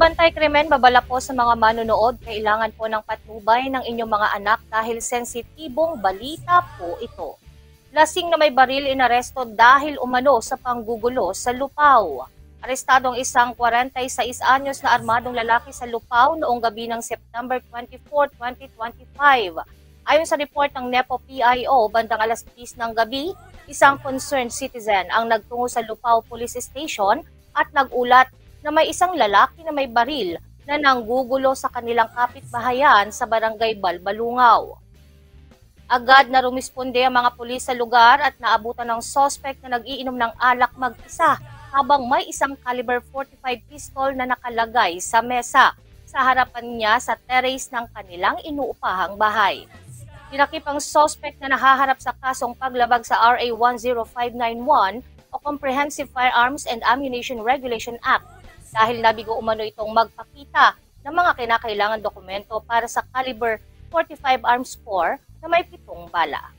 Bantay Krimen, babala po sa mga manonood, kailangan po ng patnubay ng inyong mga anak dahil sensitibong balita po ito. Lasing na may baril inaresto dahil umano sa panggugulo sa Lupao. Arestado ang isang 46 anyos na armadong lalaki sa Lupao noong gabi ng September 24, 2025. Ayon sa report ng NEPO PIO, bandang alas 10 ng gabi, isang concerned citizen ang nagtungo sa Lupao Police Station at nagulat na may isang lalaki na may baril na nanggugulo sa kanilang kapitbahayan sa barangay Balbalungaw. Agad na rumisponde ang mga pulis sa lugar at naabutan ng suspect na nag-iinom ng alak mag-isa habang may isang caliber 45 pistol na nakalagay sa mesa sa harapan niya sa terrace ng kanilang inuupahang bahay. Tinakip ang suspect na nahaharap sa kasong paglabag sa RA 10591 o Comprehensive Firearms and Ammunition Regulation Act dahil nabigo umano itong magpakita ng mga kinakailangan dokumento para sa caliber 45 arms core na may 7 bala.